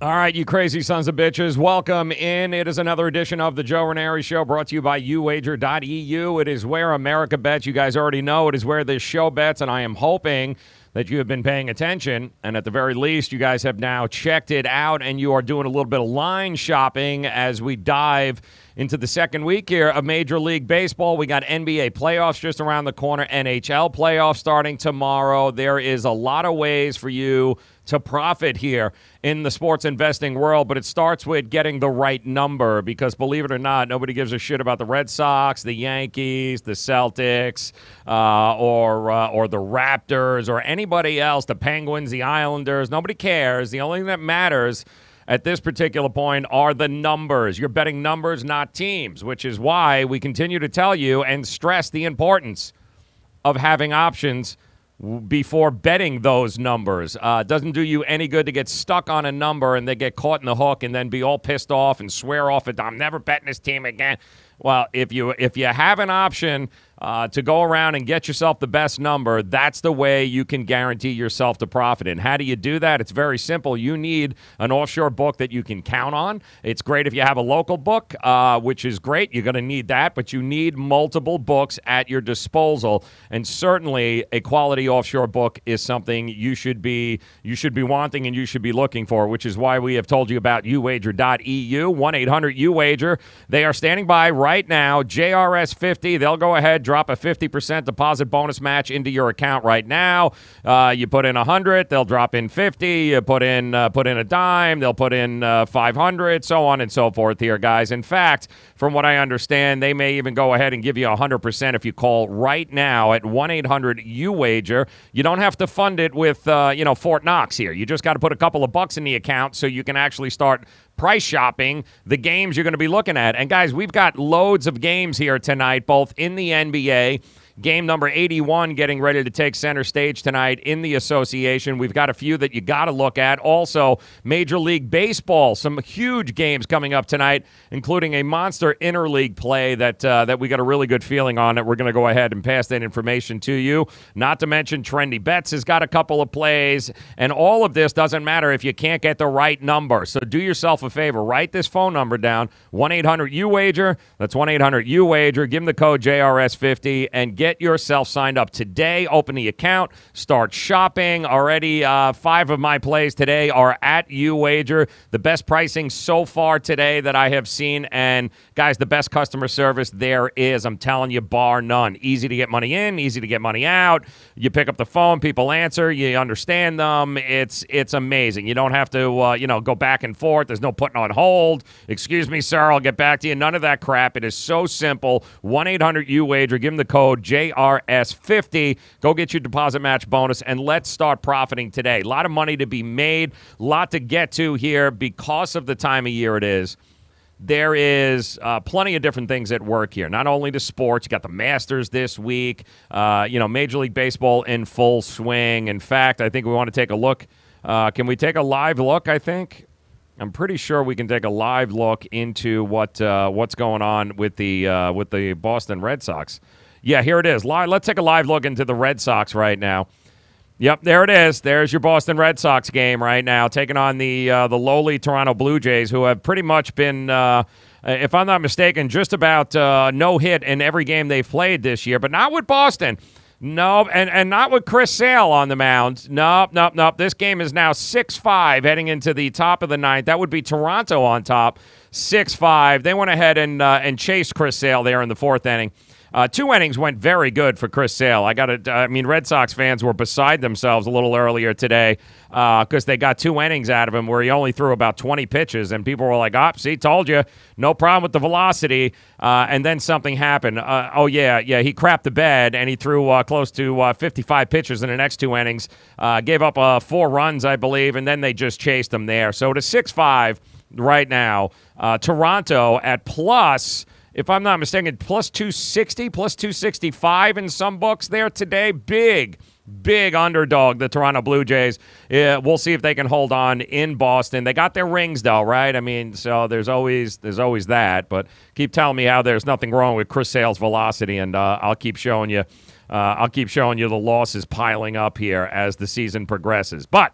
All right, you crazy sons of bitches, welcome in. It is another edition of the Joe Raineri Show brought to you by uwager.eu. It is where America bets. You guys already know it is where this show bets, and I am hoping that you have been paying attention, and at the very least, you guys have now checked it out, and you are doing a little bit of line shopping as we dive into the second week here of Major League Baseball. We got NBA playoffs just around the corner, NHL playoffs starting tomorrow. There is a lot of ways for you to profit here in the sports investing world, but it starts with getting the right number because, believe it or not, nobody gives a shit about the Red Sox, the Yankees, the Celtics, or the Raptors, or anybody else, the Penguins, the Islanders. Nobody cares. The only thing that matters at this particular point are the numbers. You're betting numbers, not teams, which is why we continue to tell you and stress the importance of having options before betting those numbers. It doesn't do you any good to get stuck on a number and they get caught in the hook and then be all pissed off and swear off it. I'm never betting this team again. Well, if you have an option to go around and get yourself the best number, that's the way you can guarantee yourself to profit. And how do you do that? It's very simple. You need an offshore book that you can count on. It's great if you have a local book, which is great. You're going to need that, but you need multiple books at your disposal. And certainly a quality offshore book is something you should be wanting and you should be looking for, which is why we have told you about uwager.eu, 1-800-UWager. They are standing by right now. JRS50. They'll go ahead, drop a 50% deposit bonus match into your account right now. You put in 100, they'll drop in 50. You put in a dime, they'll put in 500, so on and so forth here, guys. In fact, from what I understand, they may even go ahead and give you 100% if you call right now at 1-800-UWager. You don't have to fund it with, Fort Knox here. You just got to put a couple of bucks in the account so you can actually start price shopping the games you're going to be looking at. And, guys, we've got loads of games here tonight, both in the NBA. Game number 81 getting ready to take center stage tonight in the association. We've got a few that you got to look at. Also, Major League Baseball, some huge games coming up tonight, including a monster interleague play that we got a really good feeling on that we're going to go ahead and pass that information to you. Not to mention Trendy Bets has got a couple of plays, and all of this doesn't matter if you can't get the right number. So do yourself a favor. Write this phone number down, 1-800-UWager. That's 1-800-UWager. Give them the code JRS50 and get yourself signed up today. Open the account. Start shopping. Already 5 of my plays today are at UWager. The best pricing so far today that I have seen. And, guys, the best customer service there is. I'm telling you, bar none. Easy to get money in, easy to get money out. You pick up the phone, people answer, you understand them. It's amazing. You don't have to, go back and forth. There's no putting on hold. Excuse me, sir, I'll get back to you. None of that crap. It is so simple. 1-800-UWager. Give them the code JRS50. Go get your deposit match bonus, and let's start profiting today. A lot of money to be made, a lot to get to here because of the time of year it is. There is plenty of different things at work here. Not only the sports, you got the Masters this week, Major League Baseball in full swing. In fact, I think we want to take a look. Can we take a live look, I think? I'm pretty sure we can take a live look into what's going on with the Boston Red Sox. Yeah, here it is. Let's take a live look into the Red Sox right now. Yep, there it is. There's your Boston Red Sox game right now, taking on the lowly Toronto Blue Jays, who have pretty much been, if I'm not mistaken, just about no hit in every game they've played this year, but not with Boston. No, and not with Chris Sale on the mound. Nope. This game is now 6-5 heading into the top of the ninth. That would be Toronto on top, 6-5. They went ahead and chased Chris Sale there in the fourth inning. 2 innings went very good for Chris Sale. Red Sox fans were beside themselves a little earlier today because they got 2 innings out of him where he only threw about 20 pitches, and people were like, see, told you, no problem with the velocity, and then something happened. He crapped the bed, and he threw close to 55 pitches in the next 2 innings, gave up 4 runs, I believe, and then they just chased him there. So to 6-5 right now, Toronto at plus, if I'm not mistaken, plus 260, plus 265 in some books there today. Big underdog, the Toronto Blue Jays. We'll see if they can hold on in Boston. They got their rings, though, right? I mean, so there's always that. But keep telling me how there's nothing wrong with Chris Sale's velocity, and I'll keep showing you. The losses piling up here as the season progresses. But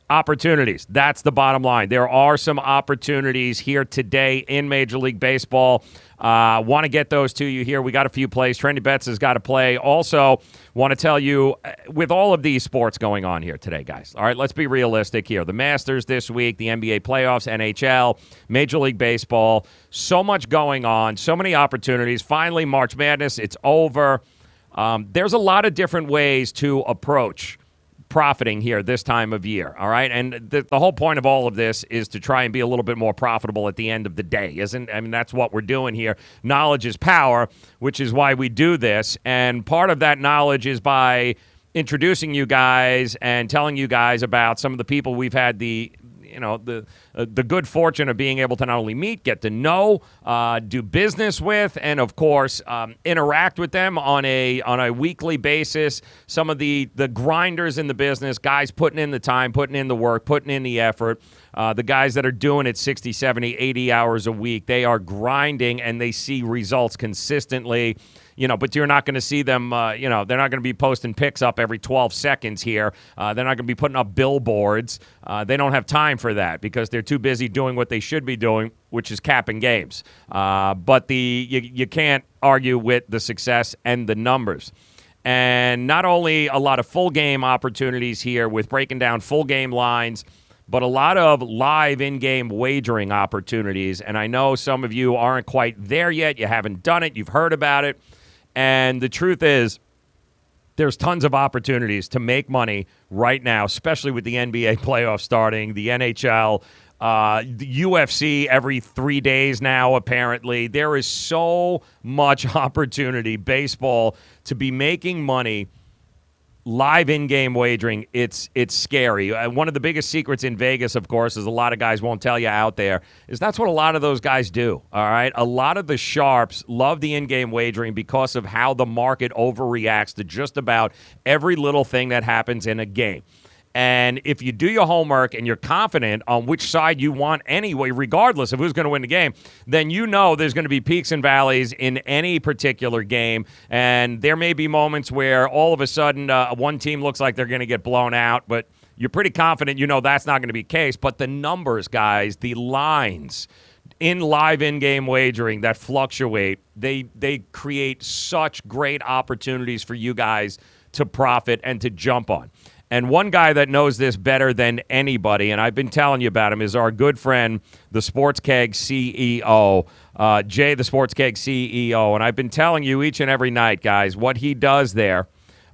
opportunities. That's the bottom line. There are some opportunities here today in Major League Baseball. Want to get those to you here. We got a few plays. Trendy Bets has got to play. Also, want to tell you, with all of these sports going on here today, guys, all right, let's be realistic here. The Masters this week, the NBA playoffs, NHL, Major League Baseball, so much going on, so many opportunities. Finally, March Madness, it's over. There's a lot of different ways to approach profiting here this time of year, all right? And the whole point of all of this is to try and be a little bit more profitable at the end of the day, that's what we're doing here. Knowledge is power, which is why we do this, and part of that knowledge is by introducing you guys and telling you guys about some of the people we've had the good fortune of being able to not only meet, get to know, do business with, and of course interact with them on a weekly basis. Some of the grinders in the business, guys putting in the time, putting in the work, putting in the effort. The guys that are doing it 60, 70, 80 hours a week, they are grinding and they see results consistently. But you're not going to see them, they're not going to be posting pics up every 12 seconds here. They're not going to be putting up billboards. They don't have time for that because they're too busy doing what they should be doing, which is capping games. But you can't argue with the success and the numbers. And not only a lot of full game opportunities here with breaking down full game lines, but a lot of live in-game wagering opportunities. And I know some of you aren't quite there yet. You haven't done it. You've heard about it. And the truth is, there's tons of opportunities to make money right now, especially with the NBA playoffs starting, the NHL, the UFC every 3 days now, apparently. There is so much opportunity, baseball, to be making money. Live in-game wagering, it's scary. One of the biggest secrets in Vegas, of course, is a lot of guys won't tell you out there, is that's what a lot of those guys do, all right? A lot of the sharps love the in-game wagering because of how the market overreacts to just about every little thing that happens in a game. And if you do your homework and you're confident on which side you want anyway, regardless of who's going to win the game, then you know there's going to be peaks and valleys in any particular game. And there may be moments where all of a sudden one team looks like they're going to get blown out, but you're pretty confident you know that's not going to be the case. But the numbers, guys, the lines in live in-game wagering that fluctuate, they create such great opportunities for you guys to profit and to jump on. And one guy that knows this better than anybody, and I've been telling you about him, is our good friend, the Sports Keg CEO, Jay, the Sports Keg CEO. And I've been telling you each and every night, guys, what he does there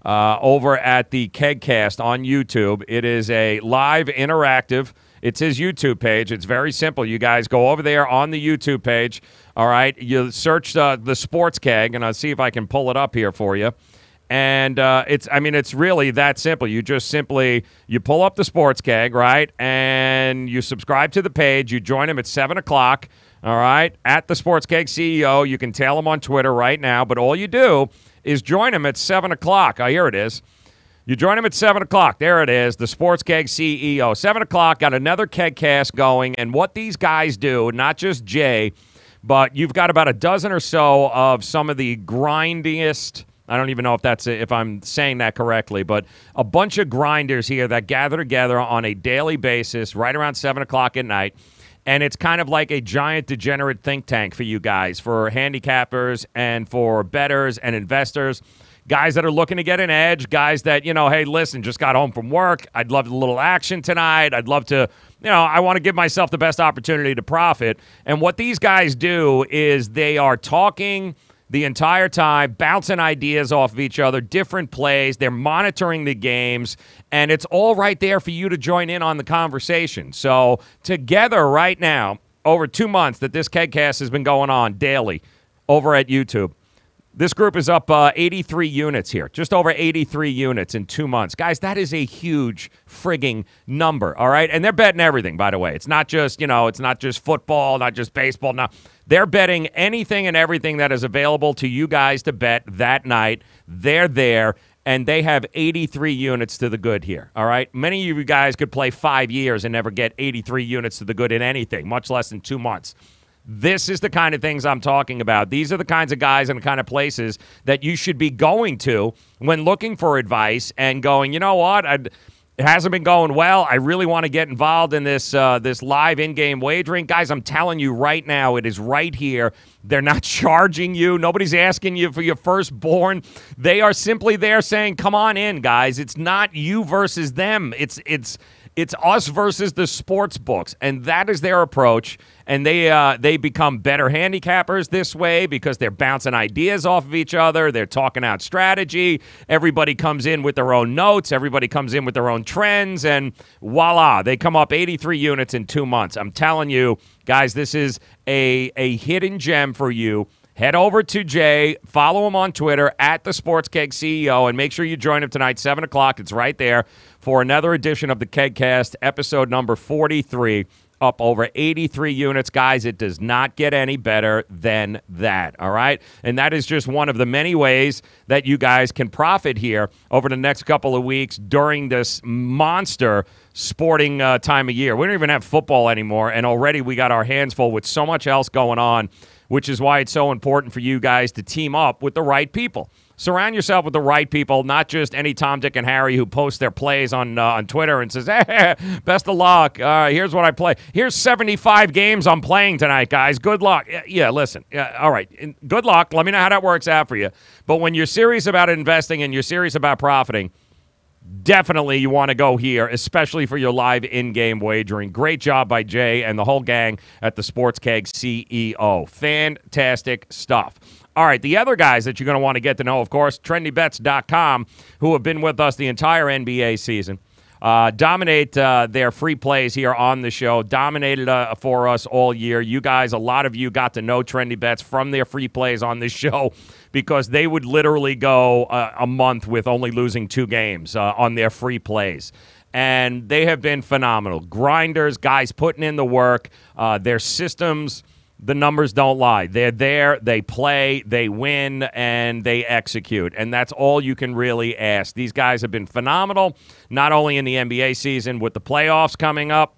over at the KegCast on YouTube. It is a live interactive. It's his YouTube page. It's very simple. You guys go over there on the YouTube page. All right. You search the Sports Keg, and I'll see if I can pull it up here for you. And it's really that simple. You just you pull up the Sports Keg, right? And you subscribe to the page. You join him at 7 o'clock, all right? At the Sports Keg CEO. You can tail him on Twitter right now. But all you do is join him at 7 o'clock. Oh, here it is. You join him at 7 o'clock. There it is, the Sports Keg CEO. 7 o'clock, got another KegCast going. And what these guys do, not just Jay, but you've got about a dozen or so of some of the grindiest, I don't even know if I'm saying that correctly, but a bunch of grinders here that gather together on a daily basis right around 7 o'clock at night. And it's kind of like a giant degenerate think tank for you guys, for handicappers and for bettors and investors, guys that are looking to get an edge, guys that, hey, listen, just got home from work. I'd love a little action tonight. I'd love to, I want to give myself the best opportunity to profit. And what these guys do is they are talking the entire time, bouncing ideas off of each other, different plays. They're monitoring the games, and it's all right there for you to join in on the conversation. So together right now, over 2 months that this KegCast has been going on daily over at YouTube, this group is up 83 units here, just over 83 units in 2 months. Guys, that is a huge frigging number, all right? And they're betting everything, by the way. It's not just, it's not just football, not just baseball. No, they're betting anything and everything that is available to you guys to bet that night. They're there, and they have 83 units to the good here, all right? Many of you guys could play 5 years and never get 83 units to the good in anything, much less in 2 months. This is the kind of things I'm talking about. These are the kinds of guys and the kind of places that you should be going to when looking for advice and going, you know what, it hasn't been going well. I really want to get involved in this live in-game wagering. Guys, I'm telling you right now, it is right here. They're not charging you. Nobody's asking you for your firstborn. They are simply there saying, come on in, guys. It's not you versus them. It's us versus the sports books, and that is their approach. And they become better handicappers this way because they're bouncing ideas off of each other. They're talking out strategy. Everybody comes in with their own notes. Everybody comes in with their own trends, and voila, they come up 83 units in 2 months. I'm telling you, guys, this is a hidden gem for you. Head over to Jay, follow him on Twitter at the Sports Keg CEO, and make sure you join him tonight, 7 o'clock. It's right there for another edition of the KegCast, episode number 43, up over 83 units. Guys, it does not get any better than that, all right? And that is just one of the many ways that you guys can profit here over the next couple of weeks during this monster sporting time of year. We don't even have football anymore, and already we got our hands full with so much else going on, which is why it's so important for you guys to team up with the right people. Surround yourself with the right people, not just any Tom, Dick, and Harry who post their plays on Twitter and says, hey, best of luck. Here's what I play. Here's 75 games I'm playing tonight, guys. Good luck. Yeah, listen. All right. Good luck. Let me know how that works out for you. But when you're serious about investing and you're serious about profiting, definitely you want to go here, especially for your live in-game wagering. Great job by Jay and the whole gang at the Sports Keg CEO. Fantastic stuff. All right, the other guys that you're going to want to get to know, of course, TrendyBets.com, who have been with us the entire NBA season. Dominate their free plays here on the show. Dominated for us all year. You guys, a lot of you got to know Trendy Bets from their free plays on this show because they would literally go a month with only losing 2 games on their free plays. And they have been phenomenal. Grinders, guys putting in the work. Their systems, the numbers don't lie. They're there, they play, they win, and they execute. And that's all you can really ask. These guys have been phenomenal, not only in the NBA season with the playoffs coming up.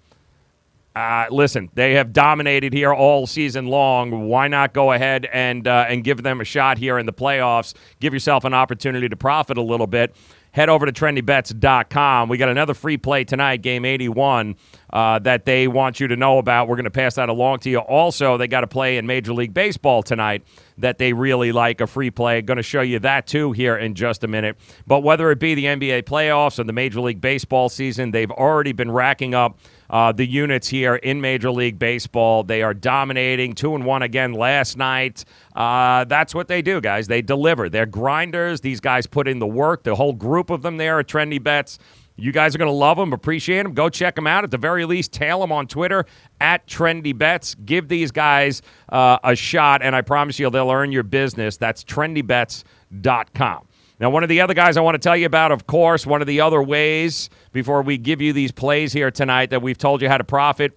Listen, they have dominated here all season long. Why not go ahead and give them a shot here in the playoffs? Give yourself an opportunity to profit a little bit. Head over to TrendyBets.com. We got another free play tonight, Game 81, that they want you to know about. We're going to pass that along to you. Also, they got a play in Major League Baseball tonight that they really like, a free play. Going to show you that, too, here in just a minute. But whether it be the NBA playoffs or the Major League Baseball season, they've already been racking up the units here in Major League Baseball. They are dominating, 2-1 again last night. That's what they do, guys. They deliver. They're grinders. These guys put in the work. The whole group of them there at Trendy Bets. You guys are going to love them, appreciate them. Go check them out. At the very least, tail them on Twitter at Trendy Bets. Give these guys a shot, and I promise you they'll earn your business. That's TrendyBets.com. Now, one of the other guys I want to tell you about, of course, one of the other ways before we give you these plays here tonight that we've told you how to profit,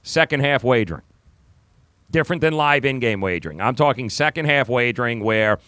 second-half wagering. Different than live in-game wagering. I'm talking second-half wagering where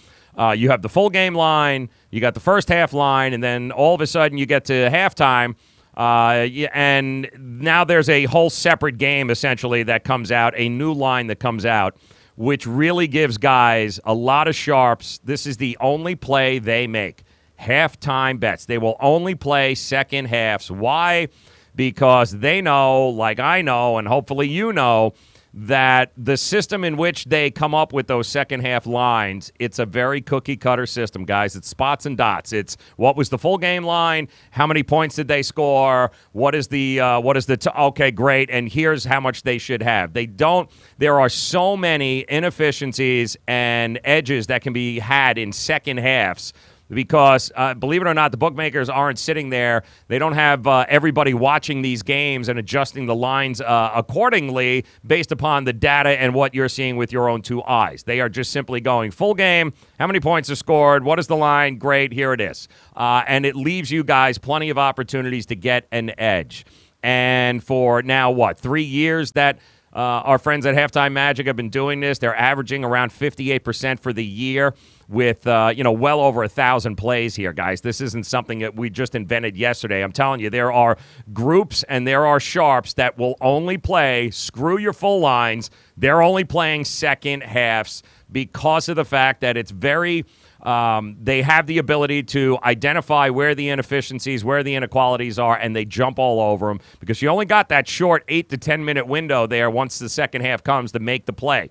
you have the full game line, you got the first half line, and then all of a sudden you get to halftime, and now there's a whole separate game, essentially, that comes out, a new line that comes out, which really gives guys a lot of sharps. This is the only play they make, halftime bets. They will only play second halves. Why? Because they know, like I know, and hopefully you know, that the system in which they come up with those second-half lines, it's a very cookie-cutter system, guys. It's spots and dots. It's what was the full game line, how many points did they score, okay, great, and here's how much they should have. There are so many inefficiencies and edges that can be had in second halves because, believe it or not, the bookmakers aren't sitting there. They don't have everybody watching these games and adjusting the lines accordingly based upon the data and what you're seeing with your own 2 eyes. They are just simply going full game, how many points are scored, what is the line, great, here it is. And it leaves you guys plenty of opportunities to get an edge. And for now, 3 years that our friends at Halftime Magic have been doing this. They're averaging around 58% for the year with, well over 1,000 plays here, guys. This isn't something that we just invented yesterday. I'm telling you, there are groups and there are sharps that will only play, screw your full lines, they're only playing second halves because of the fact that it's very they have the ability to identify where the inefficiencies, where the inequalities are, and they jump all over them because you only got that short 8 to 10 minute window there once the second half comes to make the play.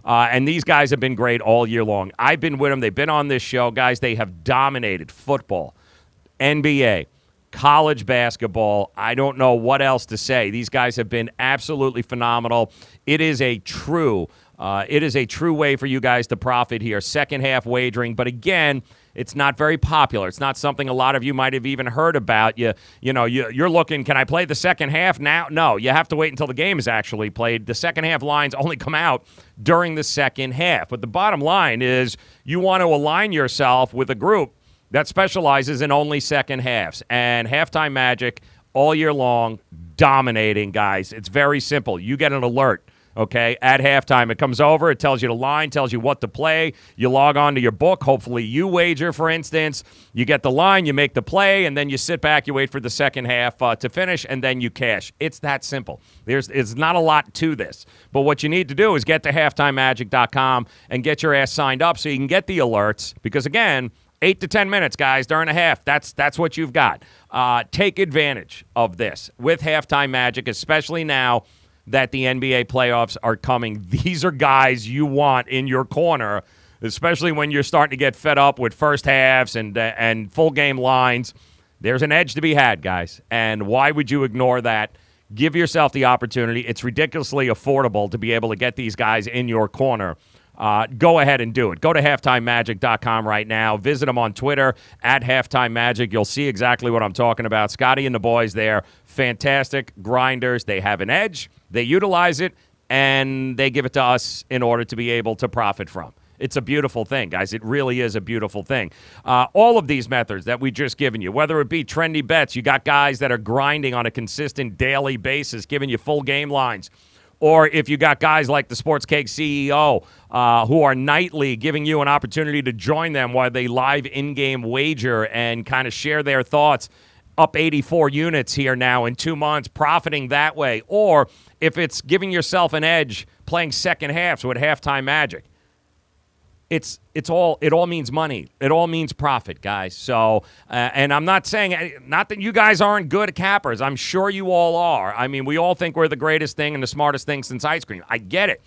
And these guys have been great all year long. I've been with them. They've been on this show. Guys, they have dominated football, NBA, college basketball. I don't know what else to say. These guys have been absolutely phenomenal. It is a true way for you guys to profit here, second half wagering. But again, it's not very popular. It's not something a lot of you might have even heard about. You're looking, can I play the second half now? No, you have to wait until the game is actually played. The second half lines only come out during the second half. But the bottom line is you want to align yourself with a group that specializes in only second halves. And Halftime Magic all year long, dominating, guys. It's very simple. You get an alert. Okay, at halftime, it comes over, it tells you the line, tells you what to play. You log on to your book, hopefully you wager, for instance. You get the line, you make the play, and then you sit back, you wait for the second half to finish, and then you cash. It's that simple. It's not a lot to this. But what you need to do is get to halftimemagic.com and get your ass signed up so you can get the alerts. Because, again, 8 to 10 minutes, guys, during a half. That's what you've got. Take advantage of this with Halftime Magic, especially now that the NBA playoffs are coming. These are guys you want in your corner, especially when you're starting to get fed up with first halves and full game lines. There's an edge to be had, guys. And why would you ignore that? Give yourself the opportunity. It's ridiculously affordable to be able to get these guys in your corner. go ahead and do it. Go to halftimemagic.com right now. Visit them on Twitter at halftimemagic. You'll see exactly what I'm talking about. Scotty and the boys there, fantastic grinders. They have an edge. They utilize it, and they give it to us in order to be able to profit from. It's a beautiful thing, guys. It really is a beautiful thing. All of these methods that we just given you, whether it be trendy bets, you got guys that are grinding on a consistent daily basis, giving you full game lines. Or if you got guys like the Sports Keg CEO who are nightly giving you an opportunity to join them while they live in-game wager and kind of share their thoughts, up 84 units here now in 2 months, profiting that way. Or if it's giving yourself an edge playing second halves with Halftime Magic. It all means money. It all means profit, guys. So, and I'm not saying, not that you guys aren't good cappers. I'm sure you all are. I mean, we all think we're the greatest thing and the smartest thing since ice cream. I get it.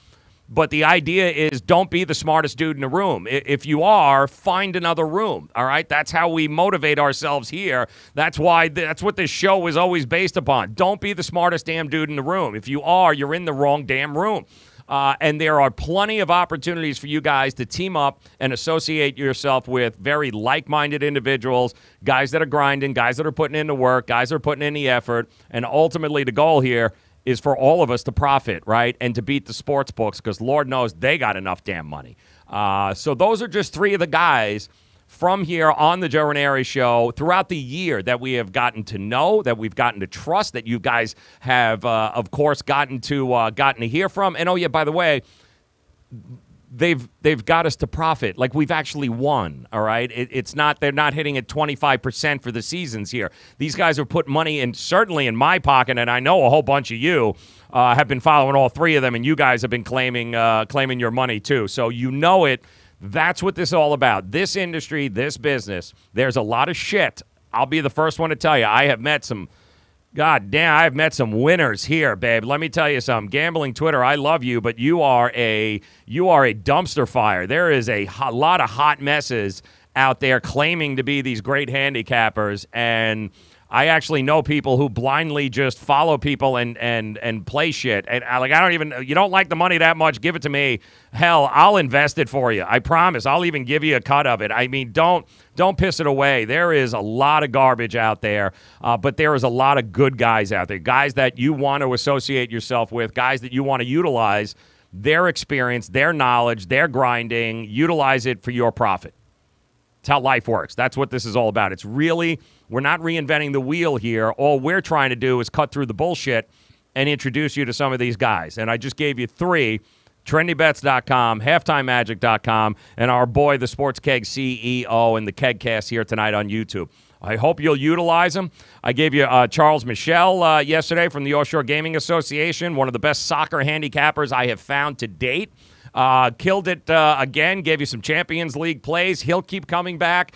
But the idea is don't be the smartest dude in the room. If you are, find another room, all right? That's how we motivate ourselves here. That's what this show is always based upon. Don't be the smartest damn dude in the room. If you are, you're in the wrong damn room. And there are plenty of opportunities for you guys to team up and associate yourself with very like-minded individuals, guys that are grinding, guys that are putting in the work, guys that are putting in the effort. And ultimately the goal here is for all of us to profit, right, and to beat the sports books because Lord knows they got enough damn money. So those are just three of the guys from here on the Joe Raineri Show throughout the year that we have gotten to know, that we've gotten to trust, that you guys have, of course, gotten to hear from. And, oh, yeah, by the way, they've got us to profit. Like, we've actually won, all right? It's not – they're not hitting at 25% for the seasons here. These guys have put money in, certainly in my pocket, and I know a whole bunch of you have been following all three of them, and you guys have been claiming your money too. So you know it. That's what this is all about. This industry, this business, there's a lot of shit. I'll be the first one to tell you. I have met some winners here, babe. Let me tell you something. Gambling Twitter, I love you, but you are a dumpster fire. There is a lot of hot messes out there claiming to be these great handicappers, and I actually know people who blindly just follow people and play shit. And you don't like the money that much, give it to me. Hell, I'll invest it for you. I promise. I'll even give you a cut of it. I mean, don't piss it away. There is a lot of garbage out there, but there is a lot of good guys out there, guys that you want to associate yourself with, guys that you want to utilize their experience, their knowledge, their grinding, utilize it for your profit. It's how life works. That's what this is all about. It's really, we're not reinventing the wheel here. All we're trying to do is cut through the bullshit and introduce you to some of these guys. And I just gave you three: trendybets.com, halftimemagic.com, and our boy, the Sports Keg CEO, and the KegCast here tonight on YouTube. I hope you'll utilize them. I gave you Charles Meshell yesterday from the Offshore Gaming Association, one of the best soccer handicappers I have found to date. Killed it again, gave you some Champions League plays. He'll keep coming back.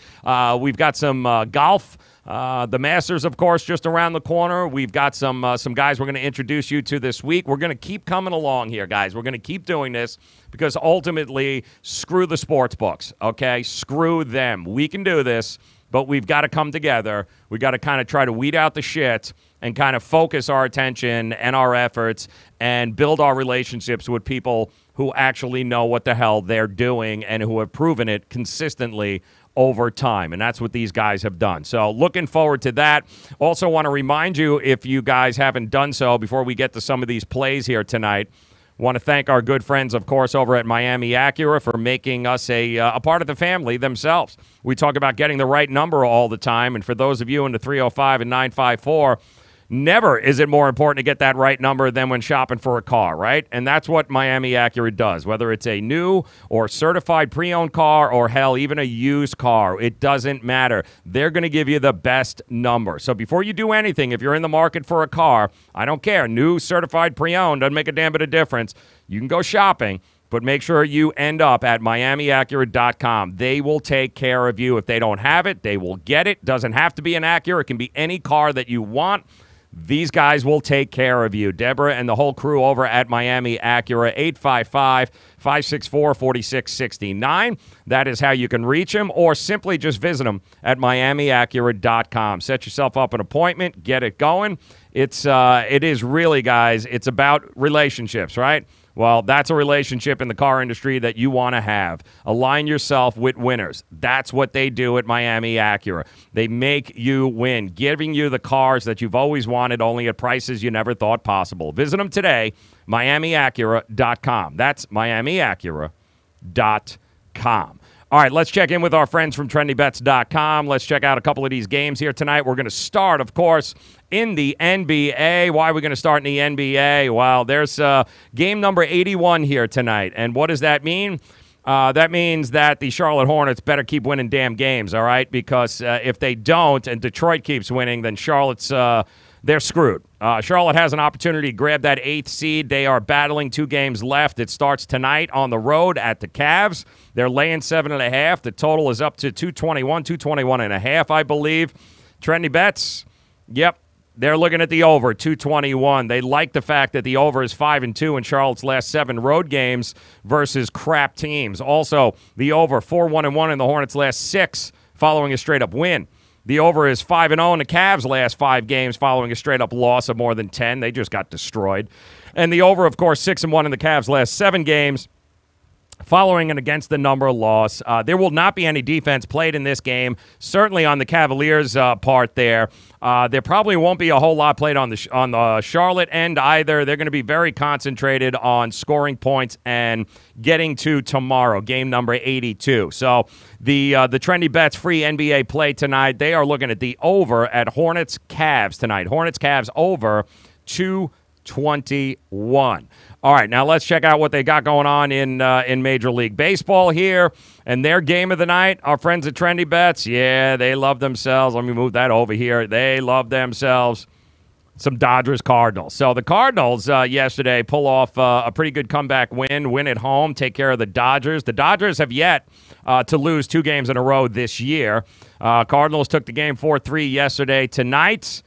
We've got some golf. The Masters, of course, just around the corner. We've got some guys we're going to introduce you to this week. We're going to keep coming along here, guys. We're going to keep doing this because ultimately, screw the sports books, okay? Screw them. We can do this, but we've got to come together. We've got to kind of try to weed out the shit and kind of focus our attention and our efforts and build our relationships with people who actually know what the hell they're doing and who have proven it consistently over time. And that's what these guys have done. So looking forward to that. Also want to remind you, if you guys haven't done so, before we get to some of these plays here tonight, want to thank our good friends, of course, over at Miami Acura for making us a part of the family themselves. We talk about getting the right number all the time. And for those of you in the 305 and 954, never is it more important to get that right number than when shopping for a car, right? And that's what Miami Acura does. Whether it's a new or certified pre-owned car or, hell, even a used car, it doesn't matter. They're going to give you the best number. So before you do anything, if you're in the market for a car, I don't care. New, certified, pre-owned, doesn't make a damn bit of difference. You can go shopping, but make sure you end up at MiamiAcura.com. They will take care of you. If they don't have it, they will get it. Doesn't have to be an Acura. It can be any car that you want. These guys will take care of you. Deborah and the whole crew over at Miami Acura, 855-564-4669. That is how you can reach them, or simply just visit them at MiamiAcura.com. Set yourself up an appointment. Get it going. It is really, guys, it's about relationships, right? Well, that's a relationship in the car industry that you want to have. Align yourself with winners. That's what they do at Miami Acura. They make you win, giving you the cars that you've always wanted, only at prices you never thought possible. Visit them today, MiamiAcura.com. That's MiamiAcura.com. All right, let's check in with our friends from TrendyBets.com. Let's check out a couple of these games here tonight. We're going to start, of course, in the NBA. Why are we going to start in the NBA? Well, there's game number 81 here tonight. And what does that mean? That means that the Charlotte Hornets better keep winning damn games, all right? Because if they don't and Detroit keeps winning, then Charlotte's they're screwed. Charlotte has an opportunity to grab that 8th seed. They are battling 2 games left. It starts tonight on the road at the Cavs. They're laying 7.5. The total is up to 221.5, I believe. Trendy Bets, yep, they're looking at the over, 221. They like the fact that the over is 5-2 in Charlotte's last 7 road games versus crap teams. Also, the over, 4-1-1 in the Hornets' last 6 following a straight-up win. The over is 5-0 in the Cavs' last 5 games following a straight-up loss of more than 10. They just got destroyed. And the over, of course, 6-1 in the Cavs' last 7 games following an against-the-number loss. There will not be any defense played in this game, certainly on the Cavaliers' part there. There probably won't be a whole lot played on the Charlotte end either. They're going to be very concentrated on scoring points and getting to tomorrow, game number 82. So the Trendy Bets free NBA play tonight, they are looking at the over at Hornets-Cavs tonight. Hornets-Cavs over 221. All right, now let's check out what they got going on in Major League Baseball here. And their game of the night, our friends at Trendy Bets, yeah, they love themselves. Let me move that over here. They love themselves some Dodgers-Cardinals. So the Cardinals yesterday pull off a pretty good comeback win at home, take care of the Dodgers. The Dodgers have yet to lose 2 games in a row this year. Cardinals took the game 4-3 yesterday. Tonight,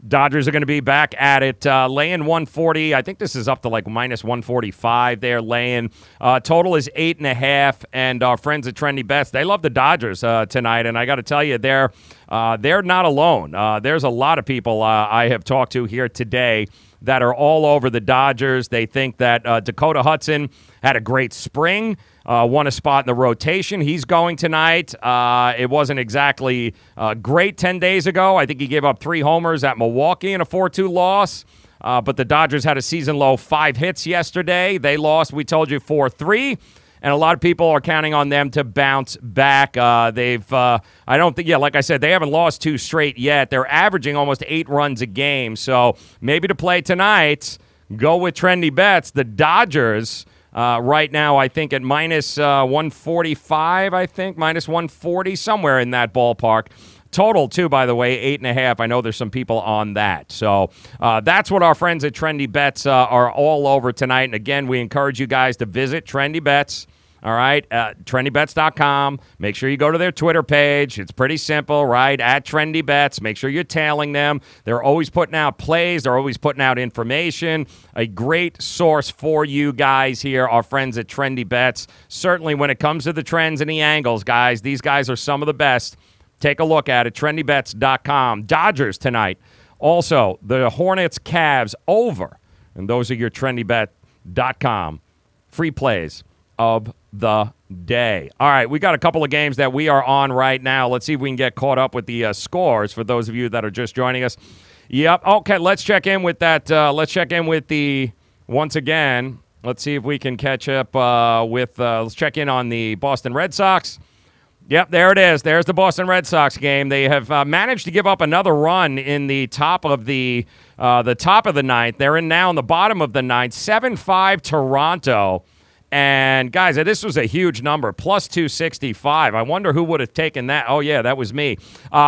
Dodgers are going to be back at it, laying 140. I think this is up to like minus 145 they're laying. Total is 8.5, and our friends at Trendy Bets, they love the Dodgers tonight, and I got to tell you, they're not alone. There's a lot of people I have talked to here today that are all over the Dodgers. They think that Dakota Hudson had a great spring. Won a spot in the rotation. He's going tonight. It wasn't exactly great 10 days ago. I think he gave up 3 homers at Milwaukee in a 4-2 loss. But the Dodgers had a season-low 5 hits yesterday. They lost, we told you, 4-3. And a lot of people are counting on them to bounce back. I don't think, like I said, they haven't lost 2 straight yet. They're averaging almost 8 runs a game. So maybe to play tonight, go with Trendy Bets. The Dodgers, right now, I think at minus 145, minus 140, somewhere in that ballpark. Total, too, by the way, 8.5. I know there's some people on that. So that's what our friends at Trendy Bets are all over tonight. And again, we encourage you guys to visit Trendy Bets. All right, TrendyBets.com. Make sure you go to their Twitter page. It's pretty simple, right? At Trendy Bets. Make sure you're tailing them. They're always putting out plays. They're always putting out information. A great source for you guys here, our friends at Trendy Bets. Certainly when it comes to the trends and the angles, guys, these guys are some of the best. Take a look at it, TrendyBets.com. Dodgers tonight. Also, the Hornets, Cavs over. And those are your TrendyBet.com free plays of the day. All right, we got a couple of games that we are on right now. Let's see if we can get caught up with the scores for those of you that are just joining us. Yep. Okay, let's check in with that. Let's check in with the, once again, let's see if we can catch up let's check in on the Boston Red Sox. Yep, there it is. There's the Boston Red Sox game. They have managed to give up another run in the top of the top of the ninth. They're now in the bottom of the ninth. 7-5 Toronto. And, guys, this was a huge number, plus 265. I wonder who would have taken that. Oh, yeah, that was me.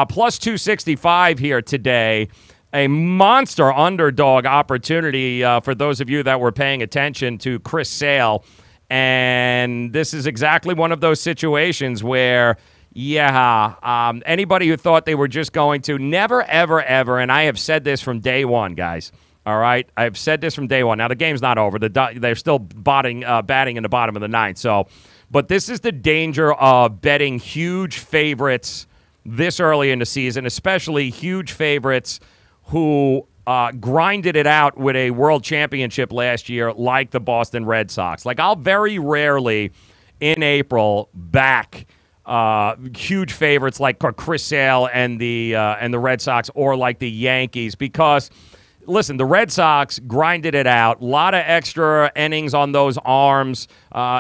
Plus 265 here today. A monster underdog opportunity for those of you that were paying attention to Chris Sale. And this is exactly one of those situations where, anybody who thought they were just going to, never, ever, ever, and I have said this from day one, guys. All right, I've said this from day one. Now, the game's not over. They're still batting in the bottom of the ninth. But this is the danger of betting huge favorites this early in the season, especially huge favorites who grinded it out with a world championship last year like the Boston Red Sox. Like, I'll very rarely in April back huge favorites like Chris Sale and the Red Sox, or like the Yankees, because listen, the Red Sox grinded it out. A lot of extra innings on those arms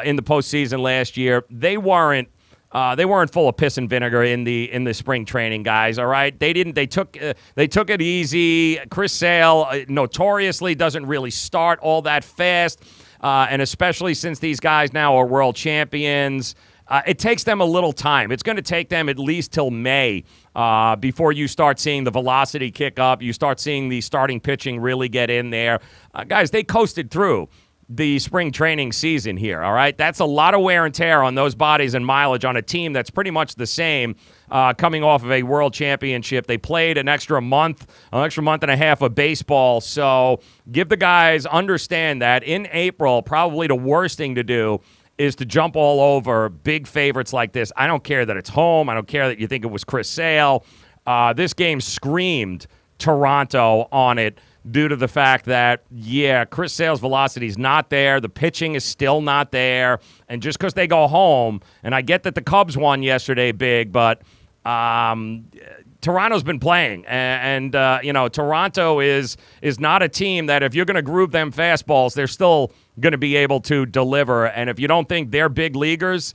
in the postseason last year. They weren't full of piss and vinegar in the spring training, guys. All right, they didn't. They took it easy. Chris Sale notoriously doesn't really start all that fast, and especially since these guys now are world champions. It takes them a little time. It's going to take them at least till May before you start seeing the velocity kick up. You start seeing the starting pitching really get in there. Guys, they coasted through the spring training season here, all right? That's a lot of wear and tear on those bodies and mileage on a team that's pretty much the same coming off of a world championship. They played an extra month and a half of baseball. So give the guys, understand that in April, probably the worst thing to do is to jump all over big favorites like this. I don't care that it's home. I don't care that you think it was Chris Sale. This game screamed Toronto on it due to the fact that, Chris Sale's velocity is not there. The pitching is still not there. And just because they go home, and I get that the Cubs won yesterday big, but Toronto's been playing, and Toronto is not a team that if you're going to groove them fastballs, they're still going to be able to deliver. And if you don't think they're big leaguers,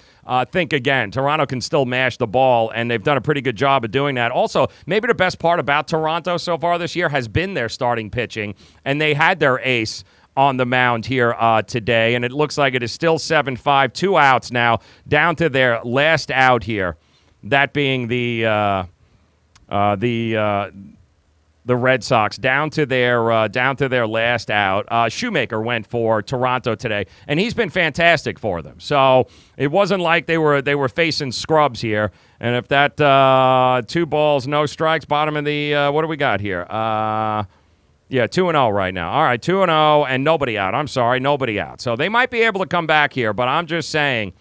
think again. Toronto can still mash the ball, and they've done a pretty good job of doing that. Also, maybe the best part about Toronto so far this year has been their starting pitching, and they had their ace on the mound here today, and it looks like it is still 7-5, 2 outs now, down to their last out here, that being the Red Sox, down to their last out. Shoemaker went for Toronto today, and he's been fantastic for them. So it wasn't like they were facing scrubs here. And if that 2 balls, no strikes, bottom of the what do we got here? 2-0 right now. All right, 2-0 and nobody out. I'm sorry, nobody out. So they might be able to come back here, but I'm just saying,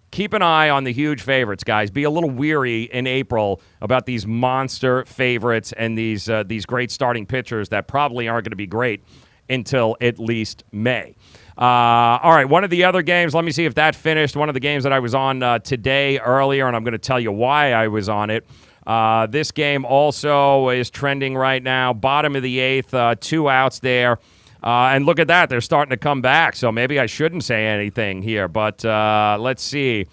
keep an eye on the huge favorites, guys. Be a little weary in April about these monster favorites and these great starting pitchers that probably aren't going to be great until at least May. All right, one of the other games, let me see if that finished. One of the games that I was on today earlier, and I'm going to tell you why I was on it. This game also is trending right now. Bottom of the 8th, 2 outs there. And look at that. They're starting to come back. So maybe I shouldn't say anything here. But let's see.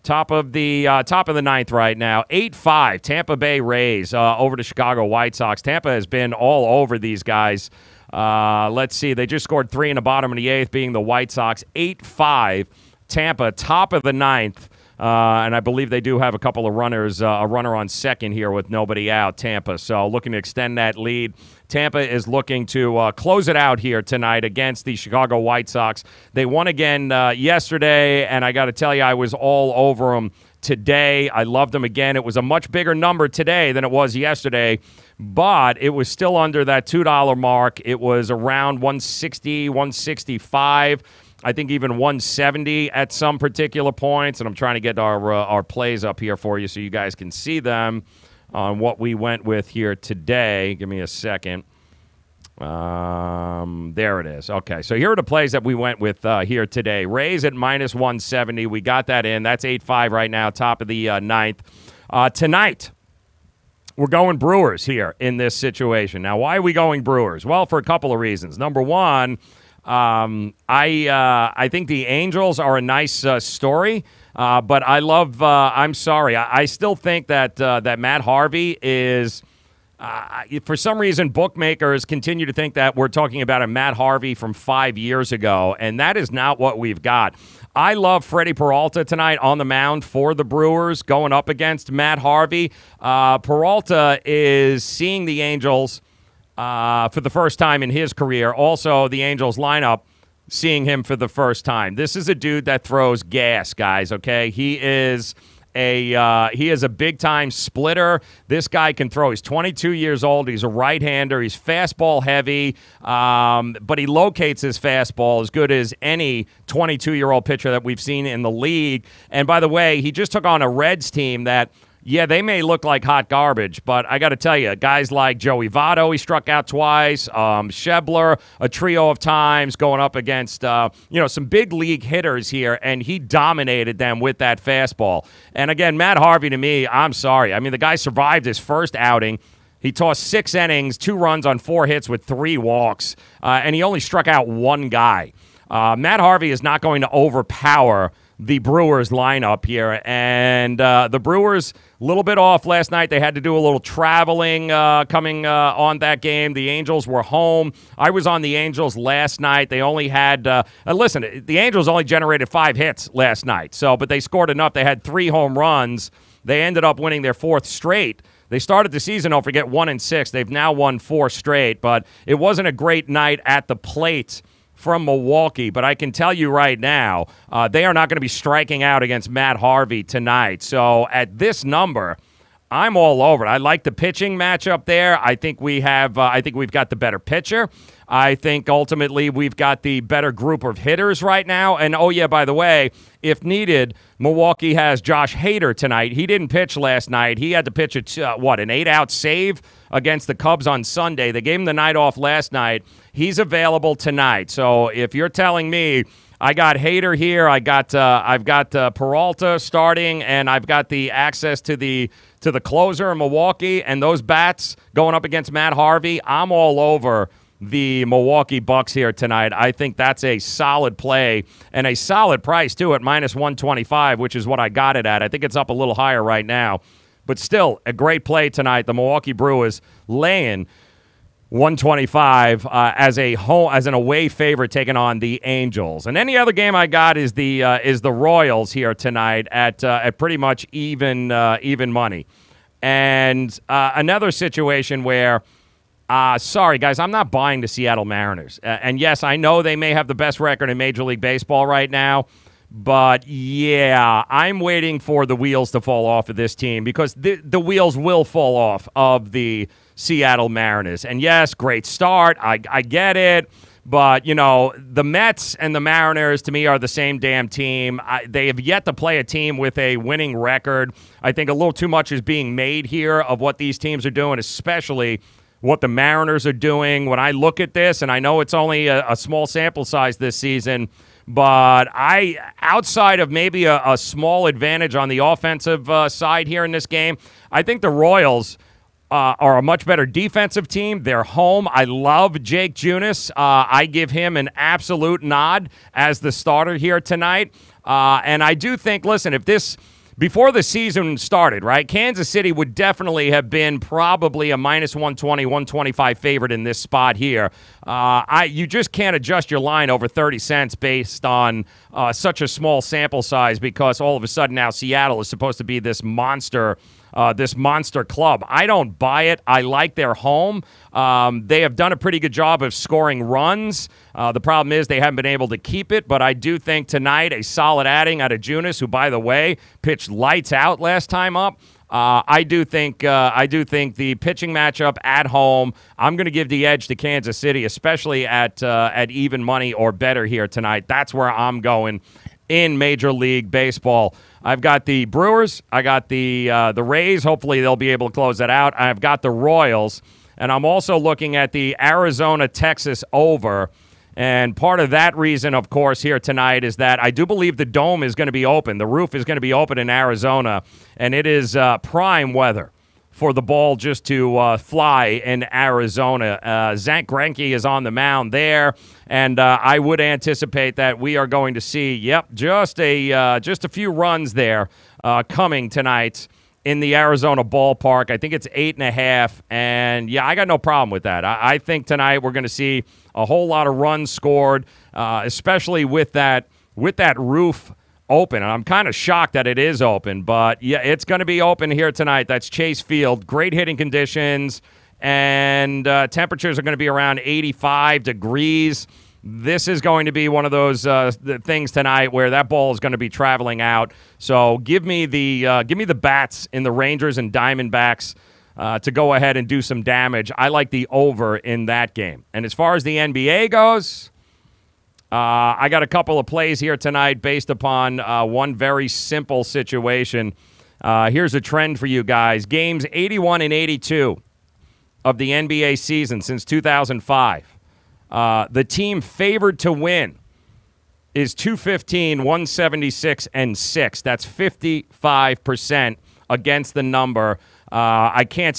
Top of the 9th right now. 8-5. Tampa Bay Rays over to Chicago White Sox. Tampa has been all over these guys. Let's see. They just scored 3 in the bottom of the 8th, being the White Sox. 8-5. Tampa, top of the 9th. And I believe they do have a couple of runners, a runner on second here with nobody out, Tampa. So looking to extend that lead. Tampa is looking to close it out here tonight against the Chicago White Sox. They won again yesterday, and I got to tell you, I was all over them today. I loved them again. It was a much bigger number today than it was yesterday, but it was still under that $2 mark. It was around 160, 165. I think even 170 at some particular points, and I'm trying to get our plays up here for you so you guys can see them on what we went with here today. Give me a second. There it is. Okay, so here are the plays that we went with here today. Rays at minus 170. We got that in. That's 8-5 right now, top of the 9th. Tonight, we're going Brewers here in this situation. Now, why are we going Brewers? Well, for a couple of reasons. Number one, I think the Angels are a nice story, but I love. I'm sorry, I still think that that Matt Harvey is. For some reason, bookmakers continue to think that we're talking about a Matt Harvey from 5 years ago, and that is not what we've got. I love Freddie Peralta tonight on the mound for the Brewers, going up against Matt Harvey. Peralta is seeing the Angels for the first time in his career. Also, the Angels lineup seeing him for the first time. This is a dude that throws gas, guys, okay? He is a big-time splitter. This guy can throw. He's 22 years old. He's a right-hander. He's fastball heavy, but he locates his fastball as good as any 22-year-old pitcher that we've seen in the league. And by the way, he just took on a Reds team that yeah, they may look like hot garbage, but I got to tell you, guys like Joey Votto, he struck out twice. Schebler, a trio of times going up against, some big league hitters here, and he dominated them with that fastball. And again, Matt Harvey, to me, I'm sorry. I mean, the guy survived his first outing. He tossed 6 innings, 2 runs on 4 hits with 3 walks, and he only struck out 1 guy. Matt Harvey is not going to overpower the Brewers lineup here. And the Brewers, a little bit off last night. They had to do a little traveling coming on that game. The Angels were home. I was on the Angels last night. They only had, listen, the Angels only generated 5 hits last night. But they scored enough. They had 3 home runs. They ended up winning their 4th straight. They started the season, don't forget, 1-6. They've now won 4 straight. But it wasn't a great night at the plate from Milwaukee, but I can tell you right now, they are not going to be striking out against Matt Harvey tonight. So at this number, I'm all over it. I like the pitching matchup there. I think we've got the better pitcher. I think ultimately we've got the better group of hitters right now. And oh yeah, by the way, if needed, Milwaukee has Josh Hader tonight. He didn't pitch last night. He had to pitch an 8-out save against the Cubs on Sunday. They gave him the night off last night. He's available tonight. So if you're telling me I got Hader here, I've got Peralta starting, and I've got the access to the closer in Milwaukee, and those bats going up against Matt Harvey, I'm all over the Milwaukee Bucks here tonight. I think that's a solid play and a solid price, too, at -125, which is what I got it at. I think it's up a little higher right now. But still, a great play tonight. The Milwaukee Brewers laying 125 as an away favorite taking on the Angels. And any other game I got is the Royals here tonight at pretty much even money. And another situation where, sorry guys, I'm not buying the Seattle Mariners. And yes, I know they may have the best record in Major League Baseball right now. But, yeah, I'm waiting for the wheels to fall off of this team because the wheels will fall off of the Seattle Mariners. And, yes, great start. I get it. But, the Mets and the Mariners, to me, are the same damn team. They have yet to play a team with a winning record. I think a little too much is being made here of what these teams are doing, especially what the Mariners are doing. When I look at this, and I know it's only a small sample size this season, but outside of maybe a small advantage on the offensive side here in this game, I think the Royals are a much better defensive team. They're home. I love Jake Junis. I give him an absolute nod as the starter here tonight. And I do think, listen, before the season started, right, Kansas City would definitely have been probably a -120, 125 favorite in this spot here. You just can't adjust your line over 30 cents based on such a small sample size because all of a sudden now Seattle is supposed to be this monster club. I don't buy it. I like their home. They have done a pretty good job of scoring runs. The problem is they haven't been able to keep it, but I do think tonight a solid adding out of Junis, who, by the way, pitched lights out last time up. I do think the pitching matchup at home, I'm going to give the edge to Kansas City, especially at even money or better here tonight. That's where I'm going in Major League Baseball. I've got the Brewers. I got the Rays. Hopefully they'll be able to close that out. I've got the Royals. And I'm also looking at the Arizona-Texas over. And part of that reason, of course, here tonight is that I do believe the dome is going to be open. The roof is going to be open in Arizona. And it is prime weather for the ball just to fly in Arizona. Zach Greinke is on the mound there, and I would anticipate that we are going to see, just a few runs there coming tonight in the Arizona ballpark. I think it's 8.5, and yeah, I got no problem with that. I think tonight we're going to see a whole lot of runs scored, especially with that roof open. And I'm kind of shocked that it is open, but yeah, it's going to be open here tonight. That's Chase Field. Great hitting conditions, and temperatures are going to be around 85 degrees. This is going to be one of those things tonight where that ball is going to be traveling out. So give me the bats in the Rangers and Diamondbacks to go ahead and do some damage. I like the over in that game. And as far as the NBA goes, I got a couple of plays here tonight based upon one very simple situation. Here's a trend for you guys. Games 81 and 82 of the NBA season since 2005. The team favored to win is 215, 176, and 6. That's 55% against the number. I can't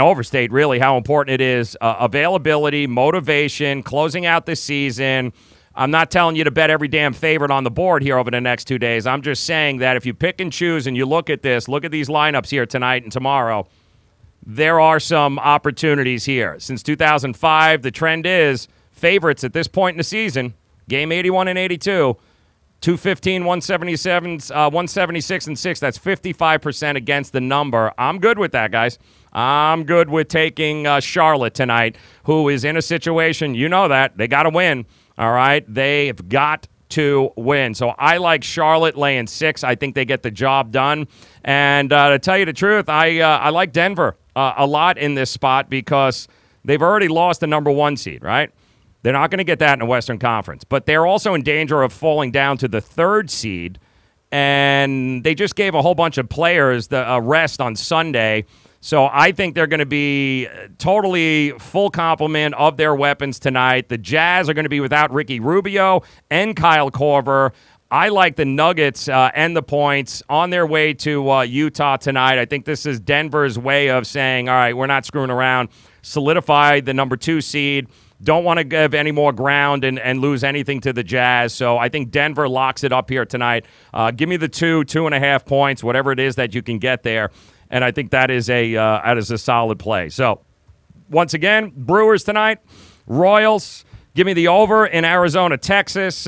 overstate really how important it is. Availability, motivation, closing out the season. I'm not telling you to bet every damn favorite on the board here over the next 2 days. I'm just saying that if you pick and choose and you look at these lineups here tonight and tomorrow, there are some opportunities here. Since 2005, the trend is favorites at this point in the season, game 81 and 82, 215, 177, 176, and 6. That's 55% against the number. I'm good with that, guys. I'm good with taking Charlotte tonight, who is in a situation, you know that, they got to win. All right, they've got to win. So I like Charlotte laying 6. I think they get the job done. And to tell you the truth, I like Denver a lot in this spot because they've already lost the number 1 seed, right? They're not going to get that in the Western Conference. But they're also in danger of falling down to the 3rd seed. And they just gave a whole bunch of players the rest on Sunday. So I think they're going to be totally full complement of their weapons tonight. The Jazz are going to be without Ricky Rubio and Kyle Korver. I like the Nuggets and the points on their way to Utah tonight. I think this is Denver's way of saying, all right, we're not screwing around. Solidify the number 2 seed. Don't want to give any more ground and lose anything to the Jazz. So I think Denver locks it up here tonight. Give me the 2.5 points, whatever it is that you can get there. And I think that is a solid play. So, once again, Brewers tonight, Royals. Give me the over in Arizona, Texas.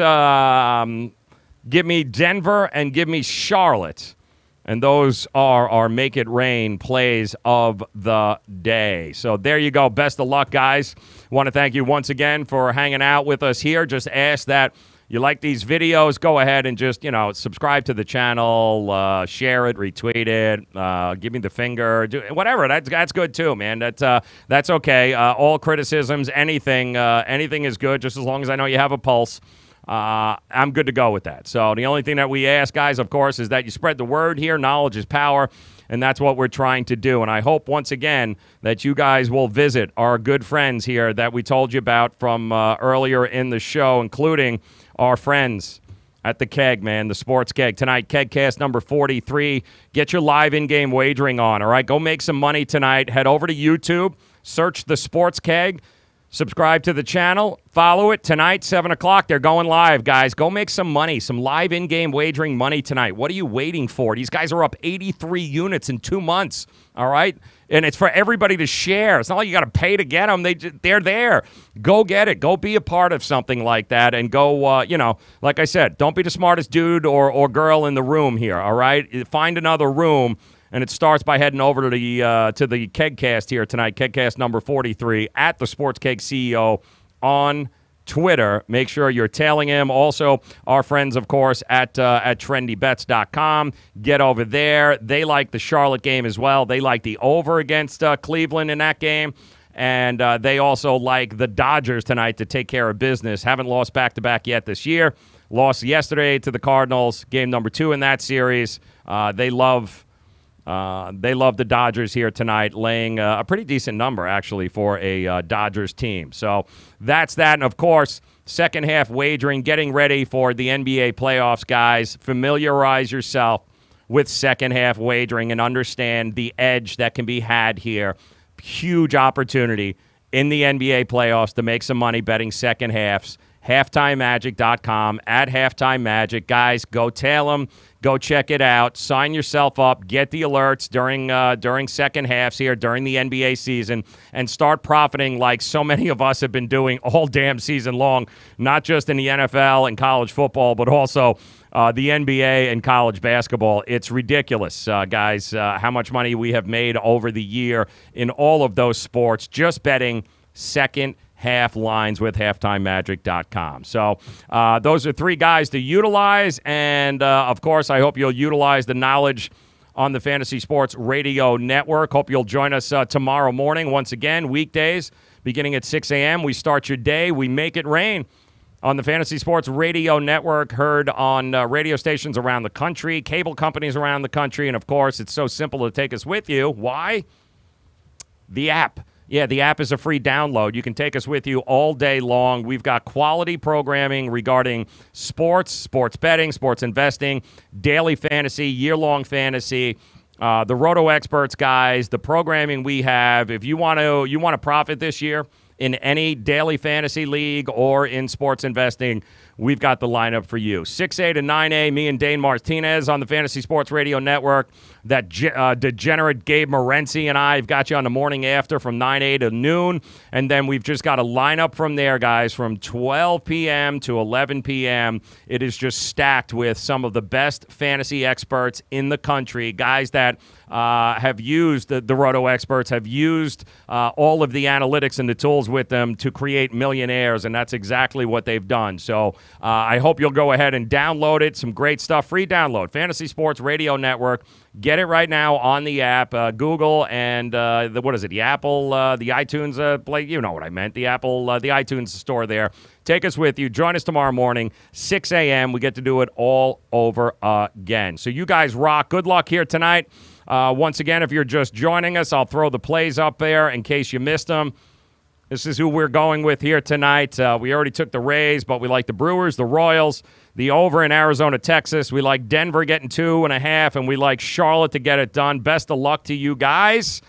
Give me Denver and give me Charlotte. And those are our Make It Rain plays of the day. So there you go. Best of luck, guys. Want to thank you once again for hanging out with us here. Just ask that you like these videos, go ahead and just, subscribe to the channel, share it, retweet it, give me the finger, do whatever. That's good too, man. That's okay. All criticisms, anything is good, just as long as I know you have a pulse. I'm good to go with that. So the only thing that we ask, guys, of course, is that you spread the word here. Knowledge is power, and that's what we're trying to do. And I hope, once again, that you guys will visit our good friends here that we told you about from earlier in the show, including our friends at the Keg, man, the Sports Keg. Tonight, KegCast number 43. Get your live in-game wagering on, all right? Go make some money tonight. Head over to YouTube. Search the Sports Keg. Subscribe to the channel. Follow it. Tonight, 7 o'clock, they're going live, guys. Go make some money, some live in-game wagering money tonight. What are you waiting for? These guys are up 83 units in 2 months, all right? And it's for everybody to share. It's not like you got to pay to get them. They're there. Go get it. Go be a part of something like that. And go, like I said, don't be the smartest dude or girl in the room here, all right? Find another room. And it starts by heading over to the KegCast here tonight, KegCast number 43, at the Sports Keg CEO on Twitter. Make sure you're tailing him. Also, our friends, of course, at trendybets.com. Get over there. They like the Charlotte game as well. They like the over against Cleveland in that game. And they also like the Dodgers tonight to take care of business. Haven't lost back-to-back yet this year. Lost yesterday to the Cardinals, game number 2 in that series. They love the Dodgers here tonight, laying a pretty decent number, actually, for a Dodgers team. So that's that. And, of course, second half wagering, getting ready for the NBA playoffs, guys. Familiarize yourself with second half wagering and understand the edge that can be had here. Huge opportunity in the NBA playoffs to make some money betting second halves. HalftimeMagic.com, at Halftime Magic. Guys, go tail them. Go check it out. Sign yourself up. Get the alerts during second halves here, during the NBA season, and start profiting like so many of us have been doing all damn season long, not just in the NFL and college football, but also the NBA and college basketball. It's ridiculous, guys, how much money we have made over the year in all of those sports just betting second half lines with halftimemagic.com. So those are 3 guys to utilize. And, of course, I hope you'll utilize the knowledge on the Fantasy Sports Radio Network. Hope you'll join us tomorrow morning. Once again, weekdays, beginning at 6 a.m. We start your day. We make it rain. on the Fantasy Sports Radio Network, heard on radio stations around the country, cable companies around the country, and, of course, it's so simple to take us with you. Why? The app. Yeah, the app is a free download. You can take us with you all day long. We've got quality programming regarding sports, sports betting, sports investing, daily fantasy, year-long fantasy, the Roto Experts guys, the programming we have. If you want to profit this year in any daily fantasy league or in sports investing, we've got the lineup for you. 6A to 9A, me and Dane Martinez on the Fantasy Sports Radio Network. That degenerate Gabe Morency and I have got you on the morning after from 9A to noon. And then we've just got a lineup from there, guys, from 12 p.m. to 11 p.m. It is just stacked with some of the best fantasy experts in the country, guys that have used, the Roto Experts have used all of the analytics and the tools with them to create millionaires, and that's exactly what they've done. So I hope you'll go ahead and download it. Some great stuff. Free download. Fantasy Sports Radio Network. Get it right now on the app. Google and the Apple, the iTunes play. You know what I meant. The Apple, the iTunes store there. Take us with you. Join us tomorrow morning, 6 a.m. We get to do it all over again. So you guys rock. Good luck here tonight. Once again, if you're just joining us, I'll throw the plays up there in case you missed them. This is who we're going with here tonight. We already took the Rays, but we like the Brewers, the Royals, the over in Arizona, Texas. We like Denver getting 2.5, and we like Charlotte to get it done. Best of luck to you guys.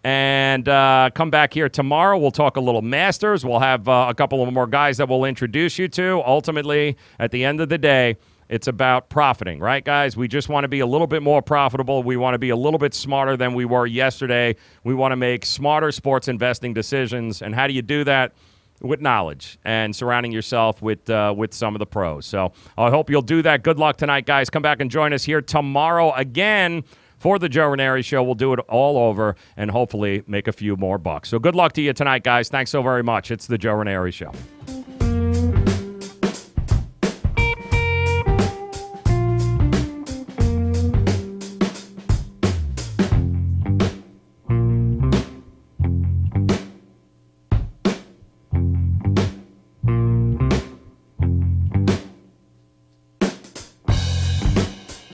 And come back here tomorrow. We'll talk a little Masters. We'll have a couple of more guys that we'll introduce you to. Ultimately, at the end of the day, it's about profiting, right, guys? We just want to be a little bit more profitable. We want to be a little bit smarter than we were yesterday. We want to make smarter sports investing decisions. And how do you do that? With knowledge and surrounding yourself with some of the pros. So I hope you'll do that. Good luck tonight, guys. Come back and join us here tomorrow again for the Joe Raineri Show. We'll do it all over and hopefully make a few more bucks. So good luck to you tonight, guys. Thanks so very much. It's the Joe Raineri Show.